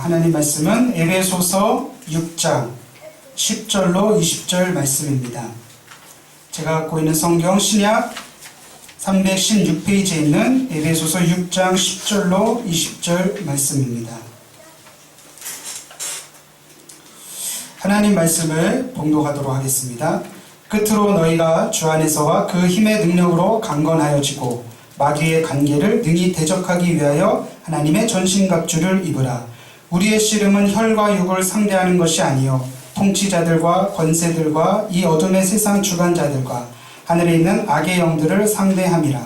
하나님 말씀은 에베소서 6장 10절로 20절 말씀입니다. 제가 갖고 있는 성경 신약 316페이지에 있는 에베소서 6장 10절로 20절 말씀입니다. 하나님 말씀을 봉독하도록 하겠습니다. 끝으로 너희가 주 안에서와 그 힘의 능력으로 강건하여지고 마귀의 관계를 능히 대적하기 위하여 하나님의 전신갑주를 입으라. 우리의 씨름은 혈과 육을 상대하는 것이 아니요 통치자들과 권세들과 이 어둠의 세상 주관자들과 하늘에 있는 악의 영들을 상대함이라.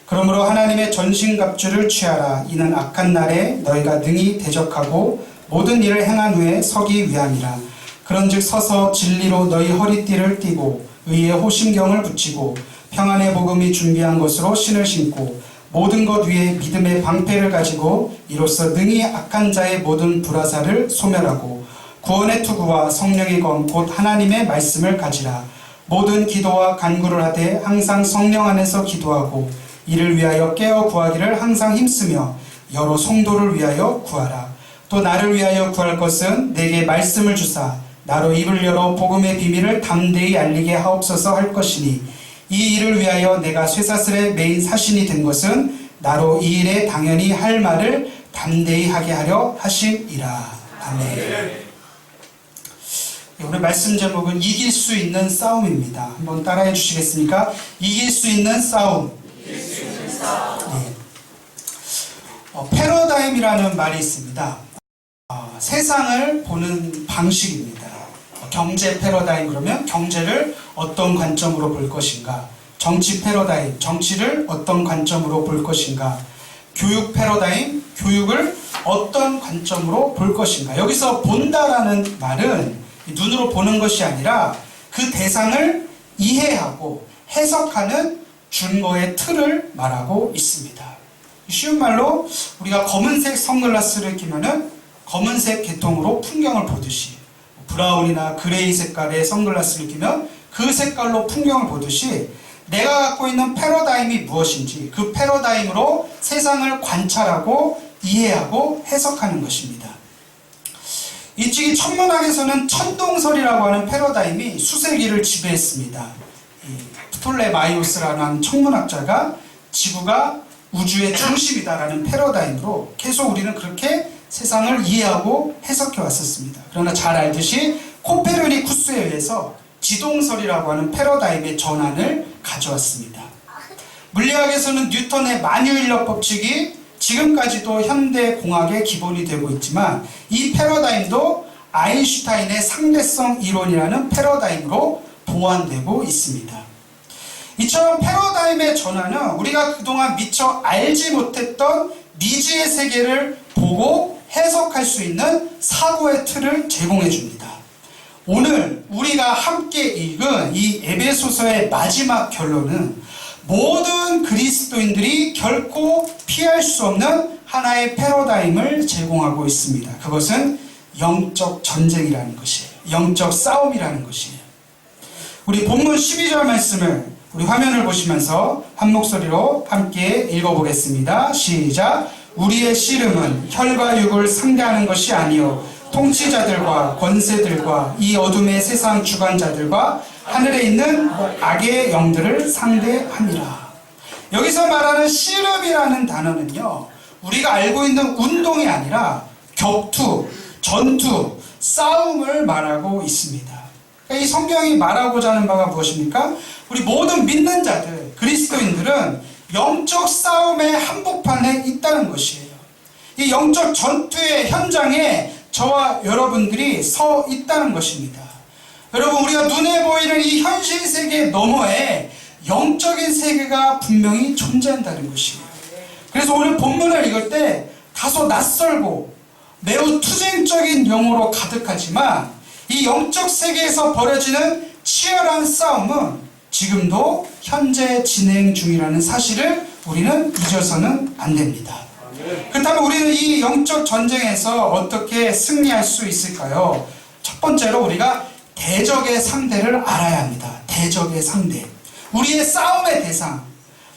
그러므로 하나님의 전신갑주를 취하라. 이는 악한 날에 너희가 능히 대적하고 모든 일을 행한 후에 서기 위함이라. 그런즉 서서 진리로 너희 허리띠를 띠고 의의 호심경을 붙이고 평안의 복음이 준비한 것으로 신을 신고 모든 것 위에 믿음의 방패를 가지고 이로써 능히 악한 자의 모든 불화살을 소멸하고 구원의 투구와 성령의 검 곧 하나님의 말씀을 가지라. 모든 기도와 간구를 하되 항상 성령 안에서 기도하고 이를 위하여 깨어 구하기를 항상 힘쓰며 여러 성도를 위하여 구하라. 또 나를 위하여 구할 것은 내게 말씀을 주사 나로 입을 열어 복음의 비밀을 담대히 알리게 하옵소서 할 것이니 이 일을 위하여 내가 쇠사슬에 매인 사신이 된 것은 나로 이 일에 당연히 할 말을 담대히 하게 하려 하심이라. 아멘. 오늘 말씀 제목은 이길 수 있는 싸움입니다. 한번 따라해 주시겠습니까? 이길 수 있는 싸움. 네. 패러다임이라는 말이 있습니다. 세상을 보는 방식입니다. 경제 패러다임 그러면 경제를 어떤 관점으로 볼 것인가, 정치 패러다임, 정치를 어떤 관점으로 볼 것인가, 교육 패러다임, 교육을 어떤 관점으로 볼 것인가. 여기서 본다라는 말은 눈으로 보는 것이 아니라 그 대상을 이해하고 해석하는 준거의 틀을 말하고 있습니다. 쉬운 말로 우리가 검은색 선글라스를 끼면은 검은색 계통으로 풍경을 보듯이, 브라운이나 그레이 색깔의 선글라스를 끼면 그 색깔로 풍경을 보듯이 내가 갖고 있는 패러다임이 무엇인지 그 패러다임으로 세상을 관찰하고 이해하고 해석하는 것입니다. 일찍이 천문학에서는 천동설이라고 하는 패러다임이 수세기를 지배했습니다. 프톨레마이오스라는 천문학자가 지구가 우주의 중심이다라는 패러다임으로 계속 우리는 그렇게 세상을 이해하고 해석해 왔었습니다. 그러나 잘 알듯이 코페르니쿠스에 의해서 지동설이라고 하는 패러다임의 전환을 가져왔습니다. 물리학에서는 뉴턴의 만유인력 법칙이 지금까지도 현대 공학의 기본이 되고 있지만 이 패러다임도 아인슈타인의 상대성 이론이라는 패러다임으로 보완되고 있습니다. 이처럼 패러다임의 전환은 우리가 그동안 미처 알지 못했던 미지의 세계를 보고 해석할 수 있는 사고의 틀을 제공해 줍니다. 오늘 우리가 함께 읽은 이 에베소서의 마지막 결론은 모든 그리스도인들이 결코 피할 수 없는 하나의 패러다임을 제공하고 있습니다. 그것은 영적 전쟁이라는 것이에요. 영적 싸움이라는 것이에요. 우리 본문 12절 말씀을 우리 화면을 보시면서 한 목소리로 함께 읽어보겠습니다. 시작. 우리의 씨름은 혈과 육을 상대하는 것이 아니요 통치자들과 권세들과 이 어둠의 세상 주관자들과 하늘에 있는 악의 영들을 상대함이라. 여기서 말하는 씨름이라는 단어는요, 우리가 알고 있는 운동이 아니라 격투, 전투, 싸움을 말하고 있습니다. 이 성경이 말하고자 하는 바가 무엇입니까? 우리 모든 믿는 자들, 그리스도인들은 영적 싸움의 한복판에 있다는 것이에요. 이 영적 전투의 현장에 저와 여러분들이 서 있다는 것입니다. 여러분, 우리가 눈에 보이는 이 현실 세계 너머에 영적인 세계가 분명히 존재한다는 것이에요. 그래서 오늘 본문을 읽을 때 다소 낯설고 매우 투쟁적인 용어로 가득하지만 이 영적 세계에서 벌어지는 치열한 싸움은 지금도 현재 진행 중이라는 사실을 우리는 잊어서는 안 됩니다. 그렇다면 우리는 이 영적 전쟁에서 어떻게 승리할 수 있을까요? 첫 번째로 우리가 대적의 상대를 알아야 합니다. 대적의 상대. 우리의 싸움의 대상,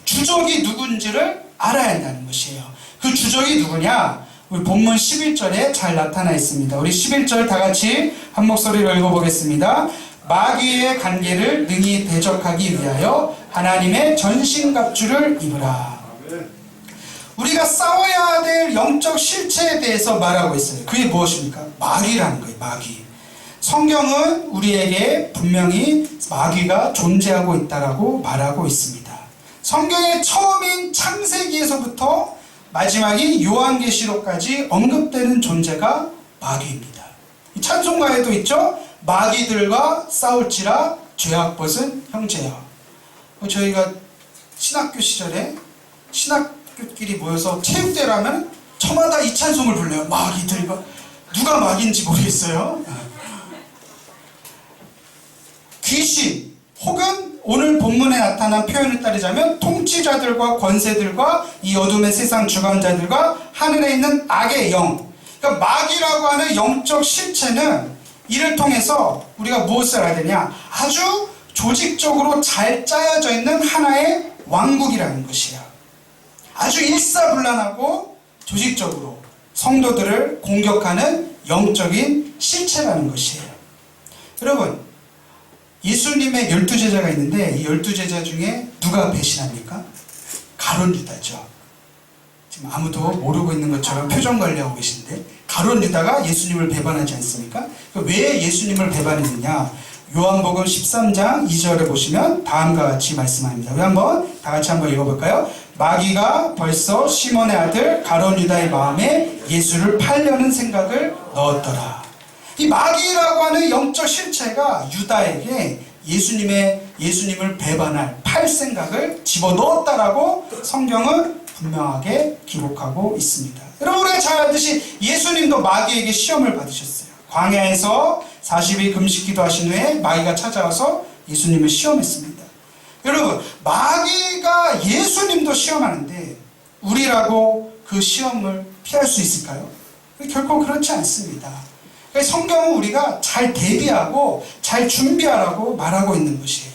주적이 누군지를 알아야 한다는 것이에요. 그 주적이 누구냐? 우리 본문 11절에 잘 나타나 있습니다. 우리 11절 다 같이 한 목소리로 읽어보겠습니다. 마귀의 관계를 능히 대적하기 위하여 하나님의 전신갑주를 입으라. 우리가 싸워야 될 영적 실체에 대해서 말하고 있어요. 그게 무엇입니까? 마귀라는 거예요. 마귀. 성경은 우리에게 분명히 마귀가 존재하고 있다라고 말하고 있습니다. 성경의 처음인 창세기에서부터 마지막인 요한계시록까지 언급되는 존재가 마귀입니다. 찬송가에도 있죠. 마귀들과 싸울지라 죄악벗은 형제여. 저희가 신학교 시절에 신학교끼리 모여서 체육대회를 하면 저마다 이 찬송을 불러요. 마귀들과. 누가 마귀인지 모르겠어요. 귀신 혹은 오늘 본문에 나타난 표현을 따르자면 통치자들과 권세들과 이 어둠의 세상 주관자들과 하늘에 있는 악의 영, 그러니까 마귀라고 하는 영적 실체는 이를 통해서 우리가 무엇을 알아야 되냐, 아주 조직적으로 잘 짜여져 있는 하나의 왕국이라는 것이야. 아주 일사불란하고 조직적으로 성도들을 공격하는 영적인 실체라는 것이에요. 여러분, 예수님의 12제자가 있는데 이 12제자 중에 누가 배신합니까? 가룟 유다죠. 지금 아무도 모르고 있는 것처럼 표정 관리하고 계신데 가룟 유다가 예수님을 배반하지 않습니까? 왜 예수님을 배반했느냐? 요한복음 13장 2절에 보시면 다음과 같이 말씀합니다. 우리 한번 다 같이 한번 읽어볼까요? 마귀가 벌써 시몬의 아들 가룟 유다의 마음에 예수를 팔려는 생각을 넣었더라. 이 마귀라고 하는 영적 실체가 유다에게 예수님을 배반할 팔 생각을 집어넣었다라고 성경은 분명하게 기록하고 있습니다. 여러분, 우리가 잘 알듯이 예수님도 마귀에게 시험을 받으셨어요. 광야에서 40일 금식 기도하신 후에 마귀가 찾아와서 예수님을 시험했습니다. 여러분, 마귀가 예수님도 시험하는데 우리라고 그 시험을 피할 수 있을까요? 결코 그렇지 않습니다. 성경은 우리가 잘 대비하고 잘 준비하라고 말하고 있는 것이에요.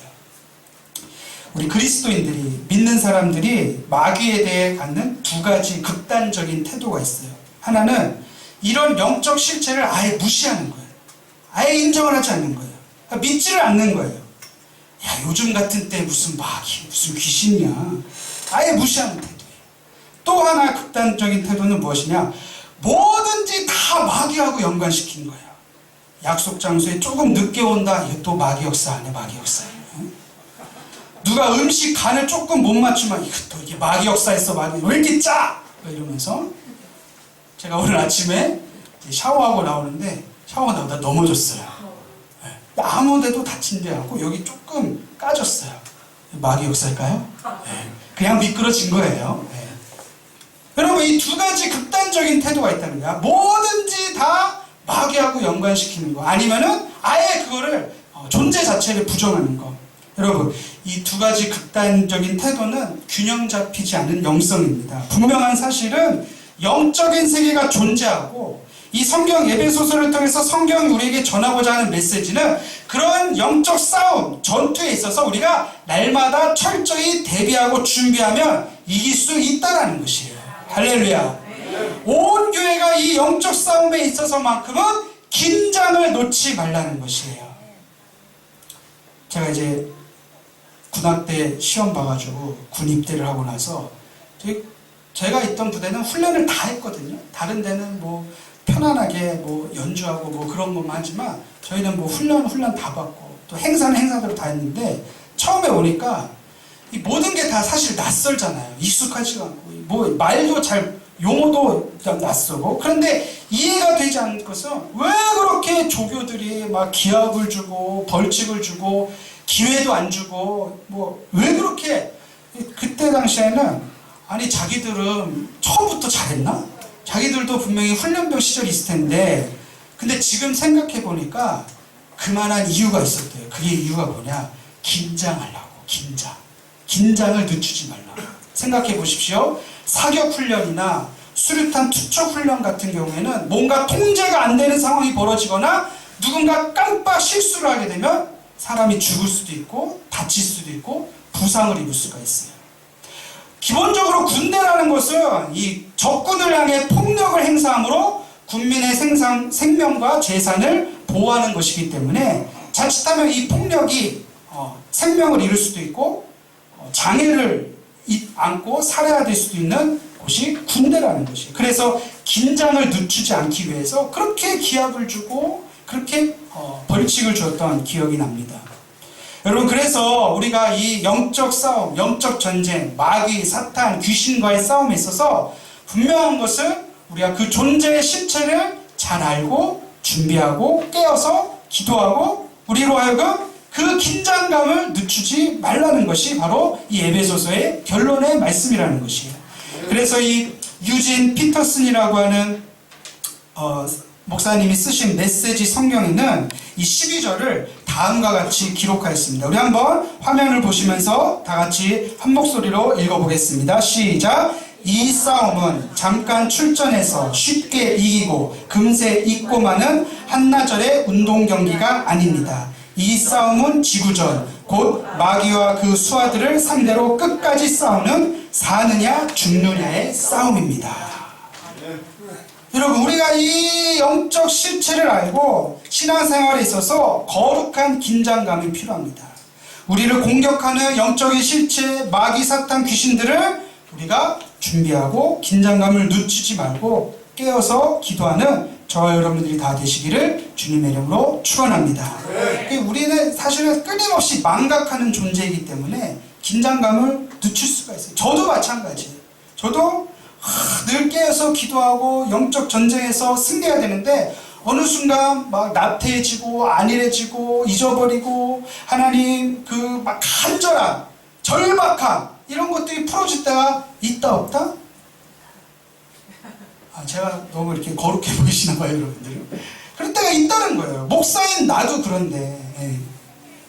우리 그리스도인들이, 믿는 사람들이 마귀에 대해 갖는 두 가지 극단적인 태도가 있어요. 하나는 이런 영적 실체를 아예 무시하는 거예요. 아예 인정을 하지 않는 거예요. 그러니까 믿지를 않는 거예요. 야, 요즘 같은 때 무슨 마귀, 무슨 귀신이야. 아예 무시하는 태도예요. 또 하나 극단적인 태도는 무엇이냐? 뭐든지 다 마귀하고 연관시킨 거예요. 약속 장소에 조금 늦게 온다. 이게 또 마귀 역사 아니야, 마귀 역사. 누가 음식 간을 조금 못 맞추면 이것도 이게 마귀 역사했어, 마귀. 왜 이렇게 짜? 이러면서 제가 오늘 아침에 샤워하고 나오는데 샤워가 나오다 넘어졌어요. 아무 데도 다친 데 않고 여기 조금 까졌어요. 마귀 역사일까요? 그냥 미끄러진 거예요. 여러분, 이 두 가지 극단적인 태도가 있다는 거야. 뭐든지 다 마귀하고 연관시키는 거, 아니면은 아예 그거를 존재 자체를 부정하는 거. 여러분, 이 두 가지 극단적인 태도는 균형 잡히지 않은 영성입니다. 분명한 사실은 영적인 세계가 존재하고 이 성경 에베소서를 통해서 성경이 우리에게 전하고자 하는 메시지는 그런 영적 싸움, 전투에 있어서 우리가 날마다 철저히 대비하고 준비하면 이길 수 있다는 것이에요. 할렐루야. 온 교회가 이 영적 싸움에 있어서만큼은 긴장을 놓지 말라는 것이에요. 제가 이제 군악대 시험 봐가지고 군 입대를 하고 나서 제가 있던 부대는 훈련을 다 했거든요. 다른 데는 뭐 편안하게 뭐 연주하고 뭐 그런 것만 하지만 저희는 뭐 훈련 다 받고 또 행사는 행사대로 다 했는데 처음에 오니까 이 모든 게 다 사실 낯설잖아요. 익숙하지가 않고 뭐 말도 잘 용어도 낯설고. 그런데 이해가 되지 않는 것은 왜 그렇게 조교들이 막 기합을 주고 벌칙을 주고 기회도 안 주고 뭐 왜 그렇게. 그때 당시에는 아니 자기들은 처음부터 잘했나? 자기들도 분명히 훈련병 시절이 있을 텐데, 근데 지금 생각해 보니까 그만한 이유가 있었대요. 그게 이유가 뭐냐? 긴장하려고. 긴장을 늦추지 말라고. 생각해 보십시오. 사격 훈련이나 수류탄 투척 훈련 같은 경우에는 뭔가 통제가 안 되는 상황이 벌어지거나 누군가 깜빡 실수를 하게 되면 사람이 죽을 수도 있고 다칠 수도 있고 부상을 입을 수가 있어요. 기본적으로 군대라는 것은 이 적군을 향해 폭력을 행사함으로 국민의 생명과 재산을 보호하는 것이기 때문에 자칫하면 이 폭력이 생명을 잃을 수도 있고 장애를 안고 살해될 수도 있는 곳이 군대라는 것이에요. 그래서 긴장을 늦추지 않기 위해서 그렇게 기합을 주고 그렇게 벌칙을 주었던 기억이 납니다. 여러분, 그래서 우리가 이 영적 싸움, 영적 전쟁, 마귀, 사탄, 귀신과의 싸움에 있어서 분명한 것은 우리가 그 존재의 실체를 잘 알고 준비하고 깨어서 기도하고 우리로 하여금 그 긴장감을 늦추지 말라는 것이 바로 이 에베소서의 결론의 말씀이라는 것이에요. 그래서 이 유진 피터슨이라고 하는 목사님이 쓰신 메시지 성경에는 이 12절을 다음과 같이 기록하였습니다. 우리 한번 화면을 보시면서 다 같이 한 목소리로 읽어보겠습니다. 시작! 이 싸움은 잠깐 출전해서 쉽게 이기고 금세 잊고 마는 한나절의 운동 경기가 아닙니다. 이 싸움은 지구전, 곧 마귀와 그 수하들을 상대로 끝까지 싸우는 사느냐 죽느냐의 싸움입니다. 여러분, 우리가 이 영적 실체를 알고 신앙생활에 있어서 거룩한 긴장감이 필요합니다. 우리를 공격하는 영적인 실체, 마귀, 사탄, 귀신들을 우리가 준비하고 긴장감을 늦추지 말고 깨어서 기도하는 저와 여러분들이 다 되시기를 주님의 이름으로 축원합니다. 우리는 사실은 끊임없이 망각하는 존재이기 때문에 긴장감을 늦출 수가 있어요. 저도 마찬가지예요. 저도 늘 깨어서 기도하고 영적 전쟁에서 승리해야 되는데 어느 순간 막 나태해지고 안일해지고 잊어버리고 하나님 그 막 간절함, 절박함 이런 것들이 풀어질 때가 있다 없다? 제가 너무 이렇게 거룩해 보이시나 봐요, 여러분들. 그럴 때가 있다는 거예요. 목사인 나도 그런데.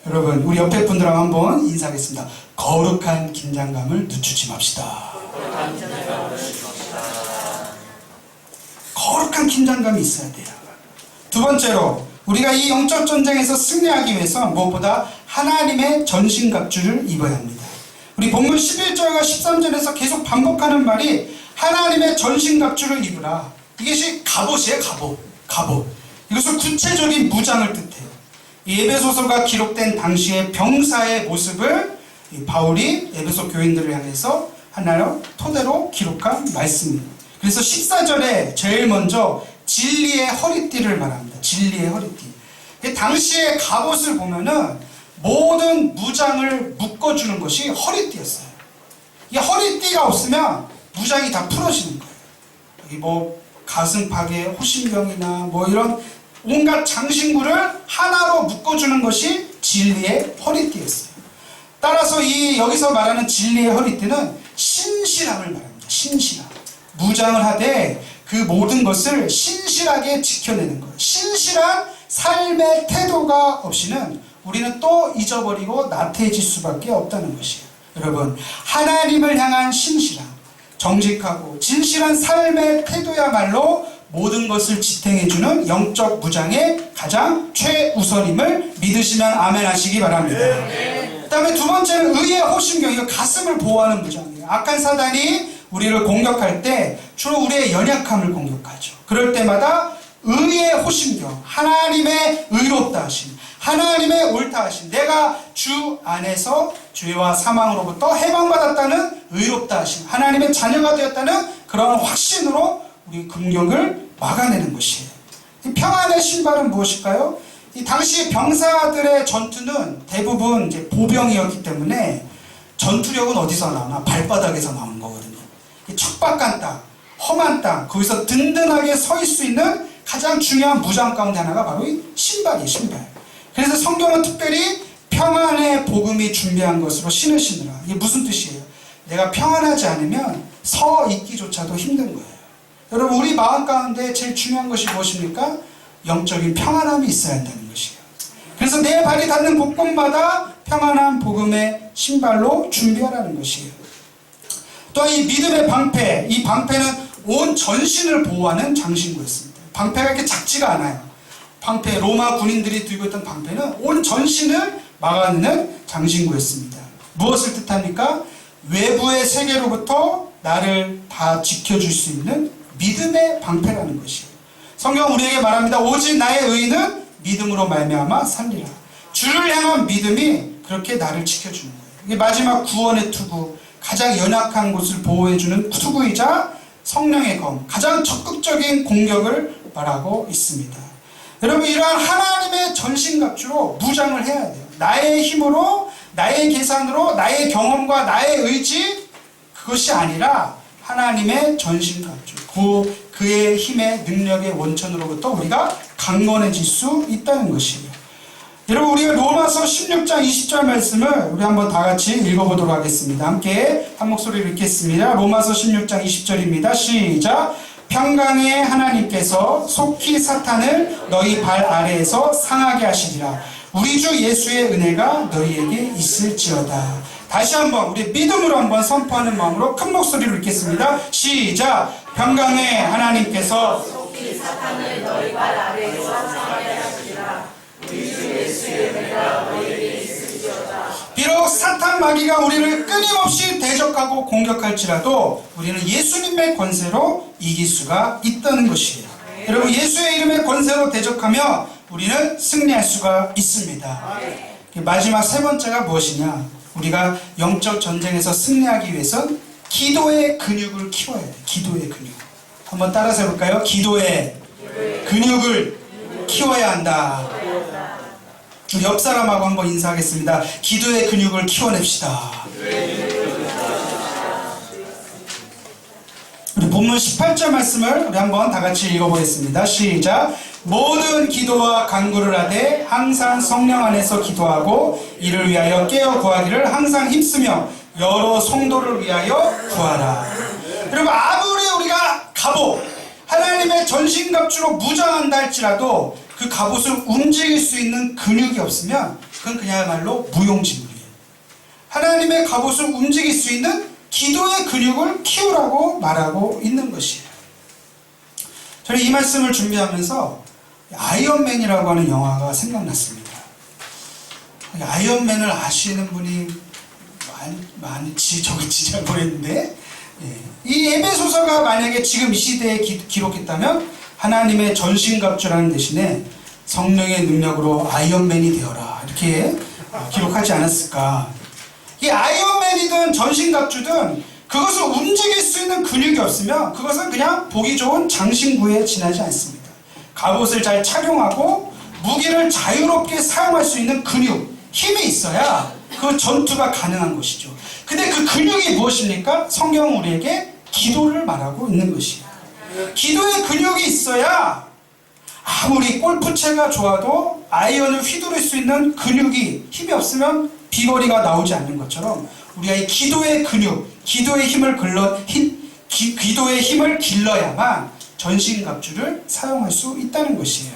여러분, 우리 옆에 분들하고 한번 인사하겠습니다. 거룩한 긴장감을 늦추지 맙시다. 거룩한 긴장감이 있어야 돼요. 두 번째로, 우리가 이 영적 전쟁에서 승리하기 위해서 무엇보다 하나님의 전신갑주를 입어야 합니다. 우리 본문 11절과 13절에서 계속 반복하는 말이 하나님의 전신갑주를 입으라. 이것이 갑옷이에요. 갑옷. 이것은 구체적인 무장을 뜻해요. 이 에베소서가 기록된 당시의 병사의 모습을 바울이 에베소 교인들을 향해서 하나요 토대로 기록한 말씀입니다. 그래서 14절에 제일 먼저 진리의 허리띠를 말합니다. 진리의 허리띠. 당시의 갑옷을 보면은 모든 무장을 묶어주는 것이 허리띠였어요. 이 허리띠가 없으면 무장이 다 풀어지는 거예요. 여기 뭐 가슴팍에 호신경이나 뭐 이런 온갖 장신구를 하나로 묶어주는 것이 진리의 허리띠였어요. 따라서 이 여기서 말하는 진리의 허리띠는 신실함을 말합니다. 신실함. 무장을 하되 그 모든 것을 신실하게 지켜내는 거예요. 신실한 삶의 태도가 없이는 우리는 또 잊어버리고 나태해질 수밖에 없다는 것이에요. 여러분, 하나님을 향한 신실함, 정직하고 진실한 삶의 태도야말로 모든 것을 지탱해주는 영적 무장의 가장 최우선임을 믿으시면 아멘 하시기 바랍니다. 그 다음에 두 번째는 의의 호심경, 이거 가슴을 보호하는 무장이에요. 악한 사단이 우리를 공격할 때 주로 우리의 연약함을 공격하죠. 그럴 때마다 의의 호심경, 하나님의 의롭다 하심, 하나님의 옳다 하심, 내가 주 안에서 죄와 사망으로부터 해방받았다는 의롭다 하심, 하나님의 자녀가 되었다는 그런 확신으로 우리 공격을 막아내는 것이에요. 이 평안의 신발은 무엇일까요? 이 당시 병사들의 전투는 대부분 이제 보병이었기 때문에 전투력은 어디서 나오나? 발바닥에서 나오는 거거든요. 척박한 땅, 험한 땅, 거기서 든든하게 서 있을 수 있는 가장 중요한 무장 가운데 하나가 바로 이 신발이에요. 신발. 그래서 성경은 특별히 평안의 복음이 준비한 것으로 신으시느라. 이게 무슨 뜻이에요? 내가 평안하지 않으면 서 있기조차도 힘든 거예요. 여러분, 우리 마음 가운데 제일 중요한 것이 무엇입니까? 영적인 평안함이 있어야 한다는 것이에요. 그래서 내 발이 닿는 곳곳마다 평안한 복음의 신발로 준비하라는 것이에요. 또한 이 믿음의 방패, 이 방패는 온 전신을 보호하는 장신구였습니다. 방패가 이렇게 작지가 않아요. 방패, 로마 군인들이 들고 있던 방패는 온 전신을 막아내는 장신구였습니다. 무엇을 뜻합니까? 외부의 세계로부터 나를 다 지켜줄 수 있는 믿음의 방패라는 것이에요. 성경 우리에게 말합니다. 오직 나의 의는 믿음으로 말미암아 살리라. 주를 향한 믿음이 그렇게 나를 지켜주는 거예요. 이게 마지막 구원의 투구, 가장 연약한 곳을 보호해주는 투구이자 성령의 검, 가장 적극적인 공격을 말하고 있습니다. 여러분, 이러한 하나님의 전신갑주로 무장을 해야 돼요. 나의 힘으로, 나의 계산으로, 나의 경험과 나의 의지, 그것이 아니라 하나님의 전신갑주, 그의 힘의 능력의 원천으로부터 우리가 강건해질 수 있다는 것이에요. 여러분, 우리가 로마서 16장 20절 말씀을 우리 한번 다 같이 읽어보도록 하겠습니다. 함께 한 목소리로 읽겠습니다. 로마서 16장 20절입니다. 시작. 평강의 하나님께서 속히 사탄을 너희 발 아래에서 상하게 하시리라. 우리 주 예수의 은혜가 너희에게 있을지어다. 다시 한번 우리 믿음으로 한번 선포하는 마음으로 큰 목소리로 읽겠습니다. 시작. 평강의 하나님께서 속히 사탄을 너희 발 아래에서 상하게 하시리라. 우리 주 예수의 은혜가 너희에게 있을지어다. 비록 사탄 마귀가 우리를 끊임없이 대적하고 공격할지라도 우리는 예수님의 권세로 이길 수가 있다는 것이에요. 여러분, 예수의 이름의 권세로 대적하며 우리는 승리할 수가 있습니다. 마지막 세 번째가 무엇이냐? 우리가 영적 전쟁에서 승리하기 위해선 기도의 근육을 키워야 돼요. 기도의 근육. 한번 따라서 해볼까요? 기도의 근육을 키워야 한다. 우리 옆 사람하고 한번 인사하겠습니다. 기도의 근육을 키워냅시다. 우리 본문 18절 말씀을 우리 한번 다 같이 읽어보겠습니다. 시작. 모든 기도와 간구를 하되 항상 성령 안에서 기도하고 이를 위하여 깨어 구하기를 항상 힘쓰며 여러 성도를 위하여 구하라. 여러분, 아무리 우리가 갑옷, 하나님의 전신갑주로 무장한다 할지라도 그 갑옷을 움직일 수 있는 근육이 없으면 그건 그야말로 무용지물이에요. 하나님의 갑옷을 움직일 수 있는 기도의 근육을 키우라고 말하고 있는 것이에요. 저는 이 말씀을 준비하면서 아이언맨이라고 하는 영화가 생각났습니다. 아이언맨을 아시는 분이 많지 적을지 잘 모르겠는데, 이 에베소서가 만약에 지금 이 시대에 기록했다면 하나님의 전신갑주라는 대신에 성령의 능력으로 아이언맨이 되어라 이렇게 기록하지 않았을까. 이 아이언맨이든 전신갑주든 그것을 움직일 수 있는 근육이 없으면 그것은 그냥 보기 좋은 장신구에 지나지 않습니다. 갑옷을 잘 착용하고 무기를 자유롭게 사용할 수 있는 근육, 힘이 있어야 그 전투가 가능한 것이죠. 근데 그 근육이 무엇입니까? 성경은 우리에게 기도를 말하고 있는 것이에요. 기도의 근육이 있어야 아무리 골프채가 좋아도 아이언을 휘두를 수 있는 근육이, 힘이 없으면 비거리가 나오지 않는 것처럼 우리가 이 기도의 근육, 기도의 힘을 길러야만 전신갑주를 사용할 수 있다는 것이에요.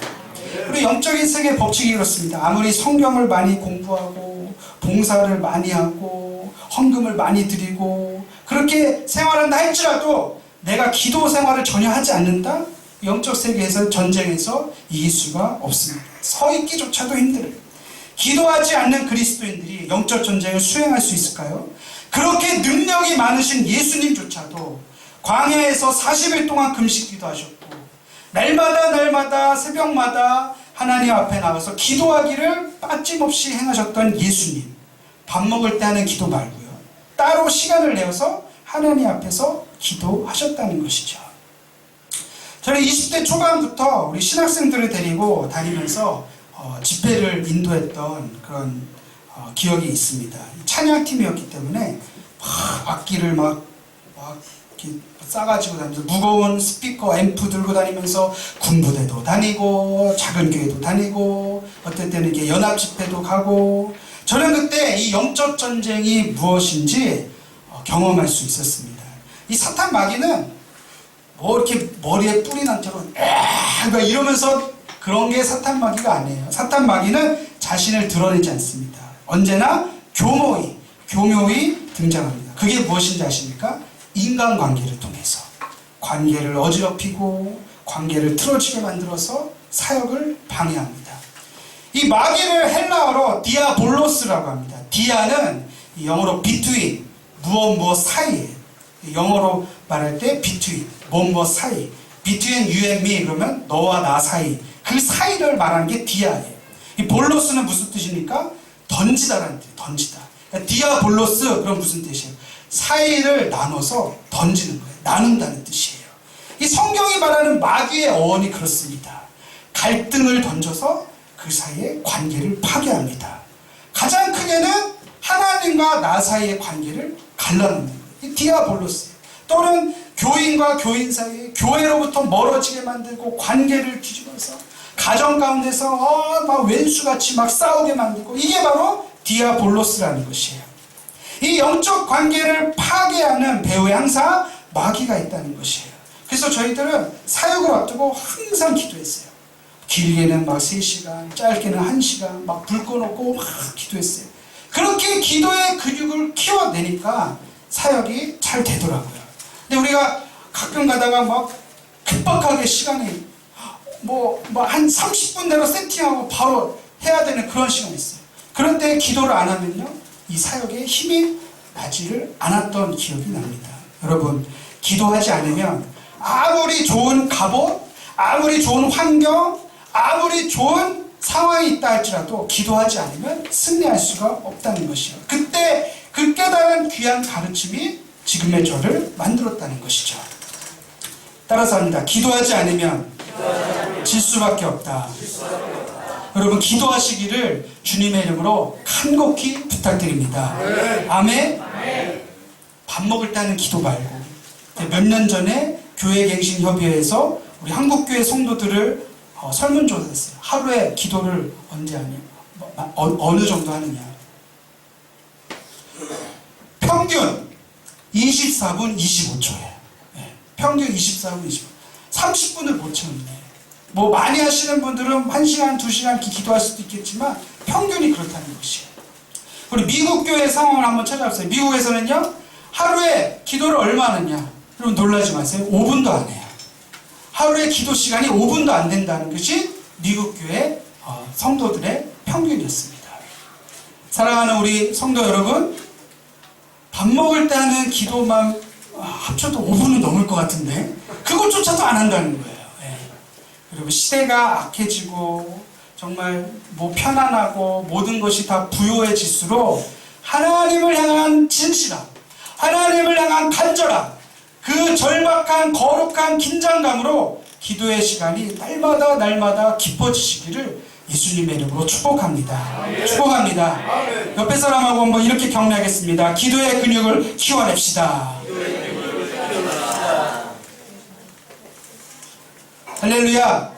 우리 영적인 세계의 법칙이 그렇습니다. 아무리 성경을 많이 공부하고 봉사를 많이 하고 헌금을 많이 드리고 그렇게 생활한다 할지라도 내가 기도 생활을 전혀 하지 않는다? 영적 세계에서 전쟁에서 이길 수가 없습니다. 서 있기조차도 힘들어요. 기도하지 않는 그리스도인들이 영적 전쟁을 수행할 수 있을까요? 그렇게 능력이 많으신 예수님조차도 광야에서 40일 동안 금식 기도하셨고 날마다 새벽마다 하나님 앞에 나가서 기도하기를 빠짐없이 행하셨던 예수님, 밥 먹을 때 하는 기도 말고요, 따로 시간을 내어서 하나님 앞에서 기도하셨다는 것이죠. 저는 20대 초반부터 우리 신학생들을 데리고 다니면서 집회를 인도했던 그런 기억이 있습니다. 찬양팀이었기 때문에 악기를 막 이렇게 싸가지고 다니면서 무거운 스피커, 앰프 들고 다니면서 군부대도 다니고 작은 교회도 다니고 어떨 때는 이렇게 연합 집회도 가고, 저는 그때 이 영적 전쟁이 무엇인지 경험할 수 있었습니다. 이 사탄 마귀는 뭐 이렇게 머리에 뿔이 난 처럼 막 이러면서 그런 게 사탄 마귀가 아니에요. 사탄 마귀는 자신을 드러내지 않습니다. 언제나 교묘히 등장합니다. 그게 무엇인지 아십니까? 인간관계를 통해서 관계를 어지럽히고 관계를 틀어지게 만들어서 사역을 방해합니다. 이 마귀를 헬라어로 디아볼로스라고 합니다. 디아는 영어로 between, 무엇 사이에, 영어로 말할 때 between, 무엇 사이, between you and me 그러면 너와 나 사이, 그 사이를 말하는 게 디아예요. 이 볼로스는 무슨 뜻입니까? 던지다라는 뜻이에요. 던지다. 그러니까 디아볼로스 그럼 무슨 뜻이에요? 사이를 나눠서 던지는 거예요. 나눈다는 뜻이에요. 이 성경이 말하는 마귀의 어원이 그렇습니다. 갈등을 던져서 그 사이의 관계를 파괴합니다. 가장 크게는 하나님과 나 사이의 관계를 갈라놓는 거예요. 이 디아볼로스예요. 또는 교인과 교인 사이에 교회로부터 멀어지게 만들고 관계를 뒤집어서 가정 가운데서 막 왼수같이 막 싸우게 만들고, 이게 바로 디아볼로스라는 것이에요. 이 영적 관계를 파괴하는 배후에 항상 마귀가 있다는 것이에요. 그래서 저희들은 사역을 앞두고 항상 기도했어요. 길게는 막 3시간, 짧게는 1시간 막 불 꺼놓고 막 기도했어요. 그렇게 기도의 근육을 키워내니까 사역이 잘 되더라고요. 근데 우리가 가끔 가다가 막 급박하게 시간이 한 30분 내로 세팅하고 바로 해야 되는 그런 시간이 있어요. 그런데 기도를 안 하면요, 이 사역에 힘이 나지를 않았던 기억이 납니다. 여러분, 기도하지 않으면 아무리 좋은 갑옷, 아무리 좋은 환경, 아무리 좋은 상황이 있다 할지라도 기도하지 않으면 승리할 수가 없다는 것이요. 그때 그 깨달은 귀한 가르침이 지금의 저를 만들었다는 것이죠. 따라서 합니다. 기도하지 않으면 질 수밖에 없다. 여러분, 기도하시기를 주님의 이름으로 간곡히 부탁드립니다. 아멘. 밥 먹을 때 하는 기도 말고, 몇 년 전에 교회갱신협의회에서 우리 한국교회 성도들을 설문조사했어요. 하루에 기도를 언제 하냐, 어느 정도 하느냐. 평균 24분 25초예요. 평균 24분 25초. 30분을 못 채우네. 많이 하시는 분들은 1시간, 2시간 기도할 수도 있겠지만 평균이 그렇다는 것이에요. 우리 미국 교회 상황을 한번 찾아봤어요. 미국에서는요, 하루에 기도를 얼마 하느냐? 여러분 놀라지 마세요. 5분도 안 해요. 하루에 기도 시간이 5분도 안 된다는 것이 미국 교회 성도들의 평균이었습니다. 사랑하는 우리 성도 여러분, 밥 먹을 때 하는 기도만 합쳐도 5분은 넘을 것 같은데 그것조차도 안 한다는 거예요. 그리고 시대가 악해지고 정말 편안하고 모든 것이 다 부요해질수록 하나님을 향한 진실함, 하나님을 향한 간절함, 그 절박한 거룩한 긴장감으로 기도의 시간이 날마다 깊어지시기를 예수님의 이름으로 축복합니다. 축복합니다. 옆에 사람하고 한번 이렇게 격려하겠습니다. 기도의 근육을 키워냅시다. 할렐루야.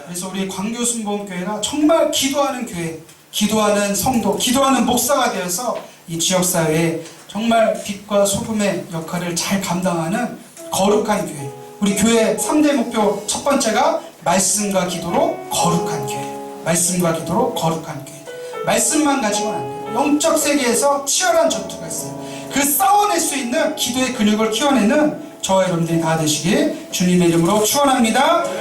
그래서 우리 광교순복음교회가 정말 기도하는 교회, 기도하는 성도, 기도하는 목사가 되어서 이 지역사회에 정말 빛과 소금의 역할을 잘 감당하는 거룩한 교회. 우리 교회 3대 목표 첫 번째가 말씀과 기도로 거룩한 교회. 말씀과 기도로 거룩한 교회. 말씀만 가지고는 안 돼요. 영적 세계에서 치열한 전투가 있어요. 그 싸워낼 수 있는 기도의 근육을 키워내는 저와 여러분들이 다 되시길 주님의 이름으로 축원합니다.